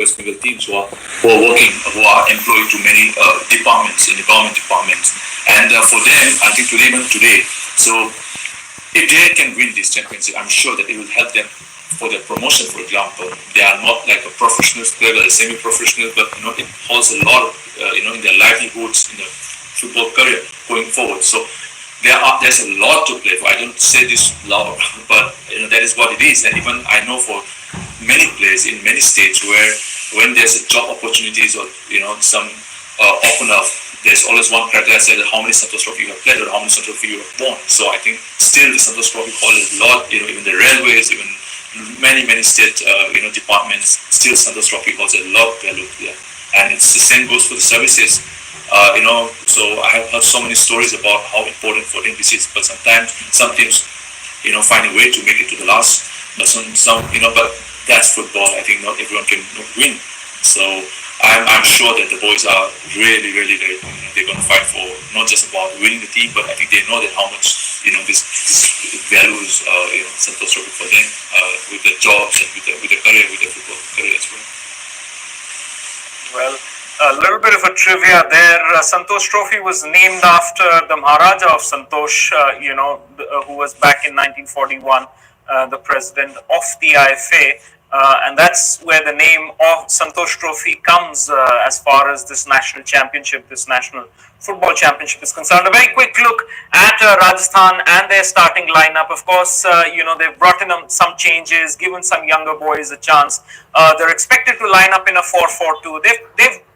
West Bengal teams who are employed to many departments in the government departments, and for them, I think even today, so if they can win this championship, I'm sure that it will help them for their promotion. For example, they are not like a professional player, a semi-professional, but it holds a lot, in their livelihoods in the football career going forward. So there's a lot to play for. I don't say this loud, but that is what it is. And even I know for many players in many states where when there's a job opportunities or some open up, there's always one criteria that says how many Santhosh Trophy you have played or how many Santhosh Trophy you have won. So I think still the Santhosh Trophy holds a lot. Even the railways, even many state departments, still Santhosh Trophy holds a lot of value there. And it's the same goes for the services. So I have heard so many stories about how important for them this is. But sometimes some teams, find a way to make it to the last. But but that's football. I think not everyone can win. So I'm sure that the boys are really there. They're going to fight for not just about winning the team, but I think they know that how much this values Santosh Trophy for them with the jobs and with the career, with the football career as well. Well, a little bit of a trivia there. Santosh Trophy was named after the Maharaja of Santosh, who was back in 1941, the president of the IFA. And that's where the name of Santosh Trophy comes as far as this national championship, this national football championship is concerned. A very quick look at Rajasthan and their starting lineup. Of course, they've brought in some changes, given some younger boys a chance. They're expected to line up in a 4-4-2.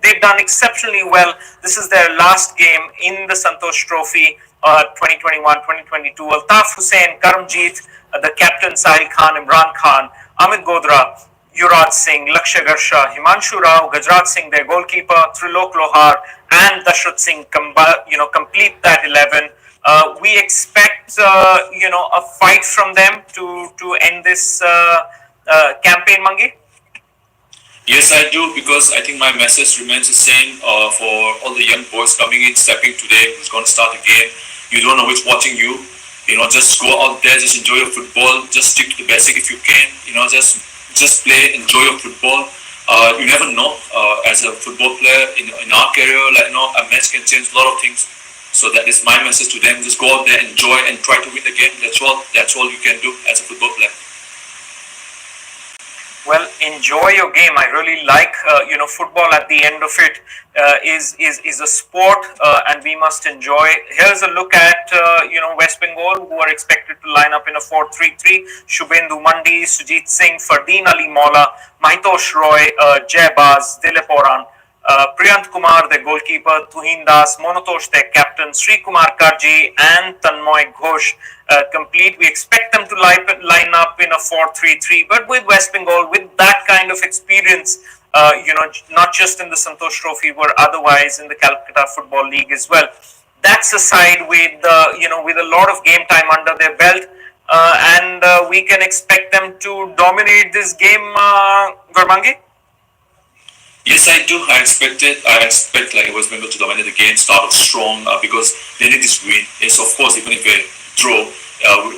They've done exceptionally well. This is their last game in the Santosh Trophy 2021-2022. Altaf Hussain, Karamjeet, the captain Sahil Khan, Imran Khan, Amit Godra, Yuvraj Singh, Lakshya Garsha, Himanshu Rao, Gajraj Singh, their goalkeeper, Trilok Lohar, and Dashrath Singh complete that 11. We expect a fight from them to end this campaign, Mangi. Yes, I do, because I think my message remains the same for all the young boys coming in, stepping today, who's going to start the game. You don't know which watching you. Just go out there, just enjoy your football, just stick to the basic if you can. Just play, enjoy your football. You never know. As a football player in our career, a match can change a lot of things. So that is my message to them. Just go out there, enjoy, and try to win the game. That's all you can do as a football player. Well, enjoy your game. I really like, football at the end of it is a sport, and we must enjoy. Here's a look at, West Bengal, who are expected to line up in a 4-3-3. Shubhendu Mandi, Sujit Singh, Fardeen Ali Maula, Mahitosh Roy, Jay Baz, Dilip Oran, Priyant Kumar, their goalkeeper, Tuhin Das, Monotosh, their captain, Sri Kumar Karji, and Tanmoy Ghosh complete. We expect them to line up in a 4-3-3, but with West Bengal, with that kind of experience, not just in the Santosh Trophy, but otherwise in the Calcutta Football League as well. That's a side with a lot of game time under their belt, and we can expect them to dominate this game, Garmangi. Yes, I do. I expect West Bengal to dominate the game, start off strong because they need this win. Yes, of course, even if they draw,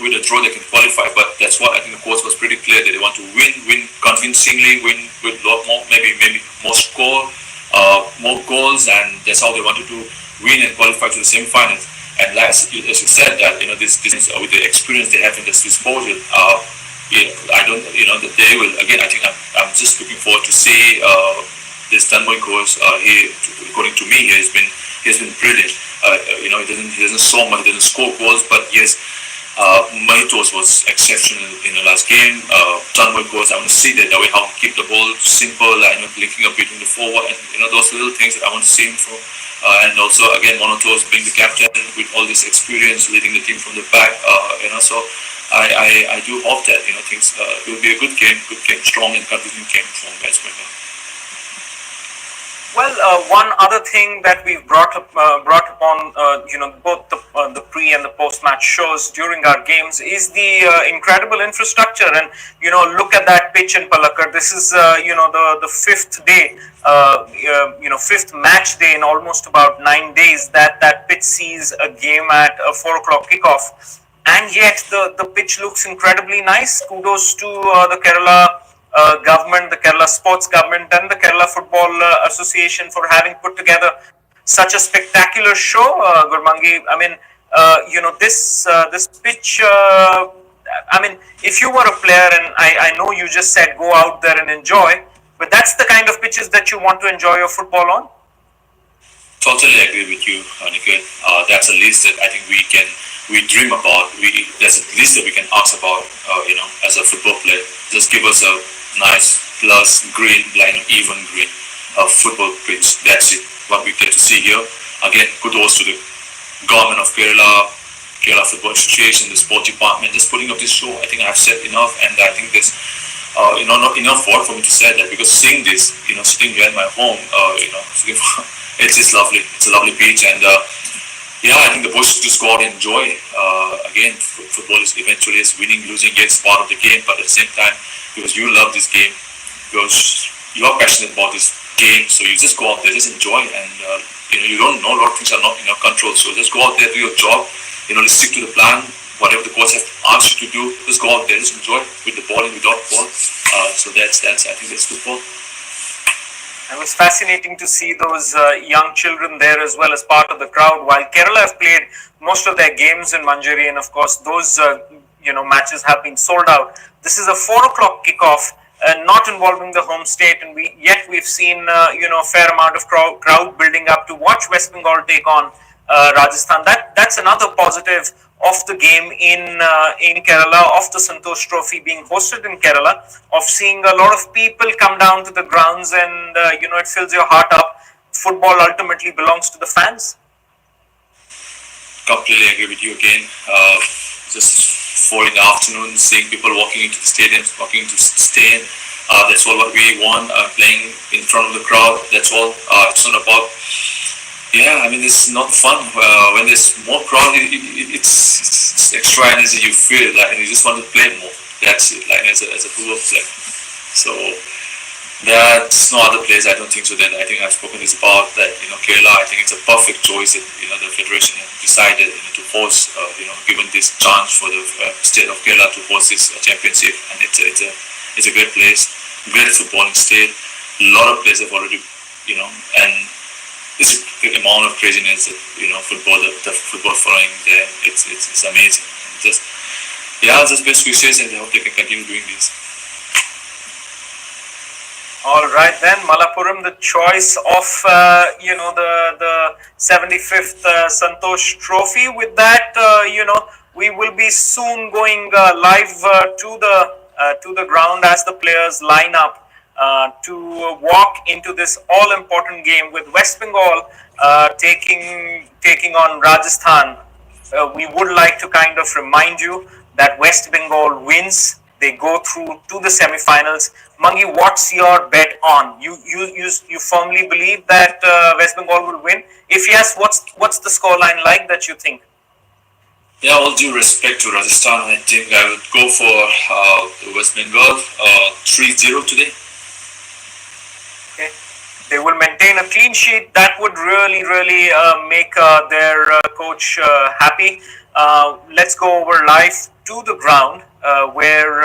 with a draw they can qualify. But that's what I think the coach was pretty clear that they want to win convincingly, win with a lot more, maybe more score, more goals, and that's how they wanted to win and qualify to the semi-finals. And as you said that this with the experience they have in this disposal. I don't, that they will again. I think I'm just looking forward to see. This Tanmoy coach, according to me, he has been brilliant. He doesn't so much, he doesn't score goals, but yes, Mahitos was exceptional in the last game. Tanmoy coach, I want to see that the way how he keep the ball simple, linking up between the forward, and those little things that I want to see him for. And also again, Monotos being the captain with all this experience, leading the team from the back. So I do hope that things will be a good game, strong and convincing game from West Bengal. Well, one other thing that we've brought upon, both the pre and the post-match shows during our games is the incredible infrastructure. And look at that pitch in Palakkad. This is the fifth day, fifth match day in almost about 9 days that pitch sees a game at a 4:00 kickoff, and yet the pitch looks incredibly nice. Kudos to the Kerala government, the Kerala Sports Government, and the Kerala Football Association for having put together such a spectacular show, Gurmangi. I mean, this pitch. I mean, if you were a player, and I know you just said go out there and enjoy, but that's the kind of pitches that you want to enjoy your football on. Totally agree with you, Nikhil. That's a list that I think we dream about. There's a list that we can ask about. As a football player, just give us a nice plus green, even green, football pitch. That's it. What we get to see here. Again, kudos to the government of Kerala, Kerala Football Association, the sport department, just putting up this show. I think I've said enough, and I think there's not enough word for me to say that, because seeing this, sitting here in my home, it's just lovely. It's a lovely beach, and I think the boys should just go out and enjoy. Again, football is eventually winning, losing, yes, part of the game, but at the same time, because you love this game, because you're passionate about this game, so you just go out there, just enjoy, and you don't know, a lot of things are not in your control, so just go out there, do your job, stick to the plan. Whatever the coach has asked you to do, just go out there, just enjoy with the ball and without ball. So that's I think that's football. It was fascinating to see those young children there as well as part of the crowd. While Kerala have played most of their games in Manjeri, and of course those matches have been sold out. This is a 4:00 kickoff, not involving the home state, and we've seen a fair amount of crowd building up to watch West Bengal take on Rajasthan. That's another positive of the game in Kerala, of the Santhosh Trophy being hosted in Kerala, of seeing a lot of people come down to the grounds, and it fills your heart up. Football ultimately belongs to the fans. Completely agree with you again. Just 4 in the afternoon, seeing people walking into the stadium, walking into the stand. That's all what we want. Playing in front of the crowd. That's all. It's not about. Yeah, I mean, it's not fun. When there's more crowd, it's extra energy you feel, and you just want to play more. That's it, as a football player. So that's no other place. I don't think so. That I think I've spoken this about that. Kerala. I think it's a perfect choice that the federation have decided to host. Given this chance for the state of Kerala to host this championship, and it's a great place, great footballing state. A lot of players have already, and it's a amount of craziness that football, the football following there. It's amazing. Just best wishes, and I hope they can continue doing this. All right then, Malappuram, the choice of the 75th Santhosh Trophy. With that, we will be soon going live to the ground as the players line up to walk into this all-important game with West Bengal taking on Rajasthan. We would like to kind of remind you that West Bengal wins. They go through to the semi-finals. Mangi, what's your bet on? You firmly believe that West Bengal will win? If yes, what's the scoreline like that you think? Yeah, all due respect to Rajasthan, I think I would go for West Bengal 3-0 today. Okay. They will maintain a clean sheet. That would really make their coach happy. Let's go over live to the ground where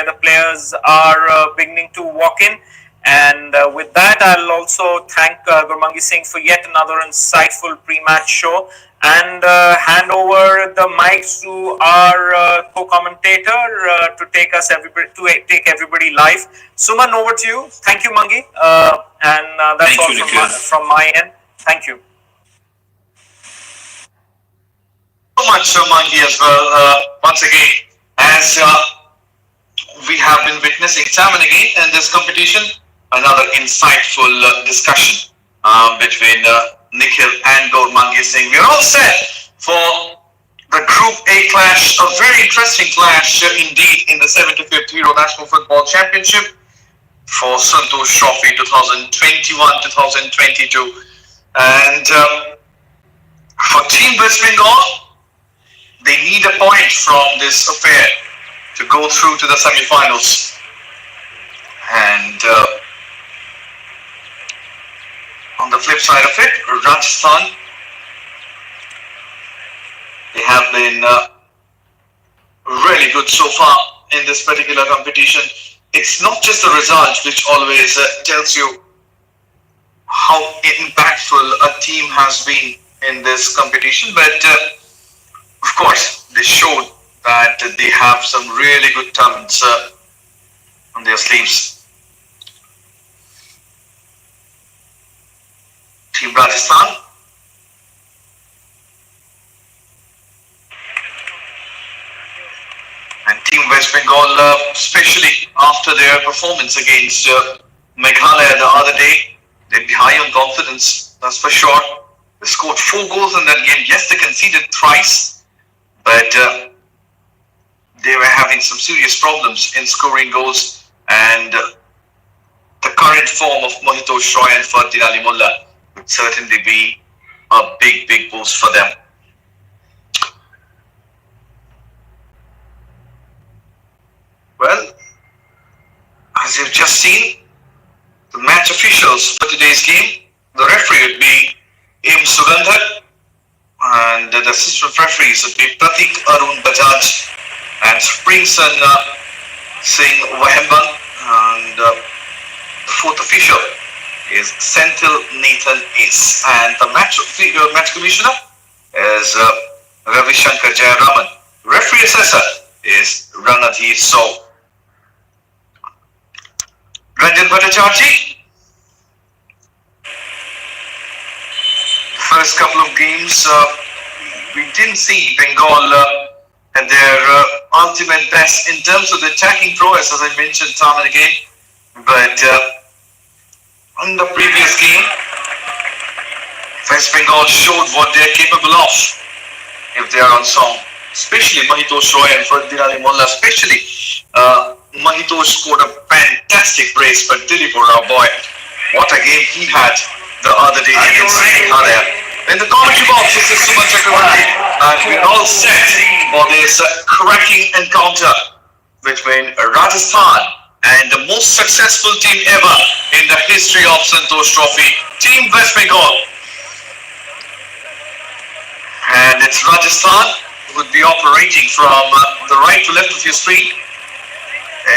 the players are beginning to walk in. And with that, I'll also thank Gurmangi Singh for yet another insightful pre-match show, and hand over the mic to our co-commentator to take everybody live. Suman, over to you. Thank you, Mangi, and that's Thank all from my end. Thank you. So much, Mangi, as well. Once again, as we have been witnessing time and again in this competition, another insightful discussion between Nikhil and Gurmangi Singh. We're all set for the Group A clash, a very interesting clash indeed in the 75th Hero National Football Championship for Santhosh Trophy 2021-2022. And for Team West Bengal, they need a point from this affair to go through to the semi-finals. And on the flip side of it, Rajasthan, they have been really good so far in this particular competition. it's not just the result which always tells you how impactful a team has been in this competition, but of course they showed that they have some really good talents on their sleeves. Team Rajasthan. And Team West Bengal, especially after their performance against Meghalaya the other day, they'd be high on confidence, that's for sure. They scored 4 goals in that game. Yes, they conceded thrice, but they were having some serious problems in scoring goals. And the current form of Mahitosh Roy and Fardin Ali Mullah would certainly be a big, big boost for them. Well, as you've just seen, the match officials for today's game, the referee would be M. Sugandhar, and the assistant referees would be Pratik Arun Bajaj and Springson Singh Wahemban, and the fourth official is Senthil Nathan Ace, and the match commissioner is Ravi Shankar Jayaraman. Referee assessor is Ranadhir Saul. Ranjan Bhattacharjee. The first couple of games, we didn't see Bengal at their ultimate best in terms of the attacking prowess, as I mentioned time and again. But in the previous game, West Bengal showed what they're capable of if they are on song. Especially Mahitosh Roy and Fardin Ali Mullah, especially Mahitosh scored a fantastic brace, but Dilip Rao, boy, what a game he had the other day against Meghalaya. In the commentary box, this is Suman Chakravarti, and we're all set for this cracking encounter between Rajasthan and the most successful team ever in the history of Santhosh Trophy, Team West Bengal. And it's Rajasthan who would be operating from the right to left of your screen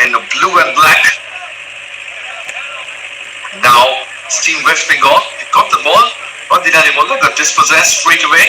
in blue and black. Now it's Team West Bengal. It got the ball, but Dinali Mullah got dispossessed straight away.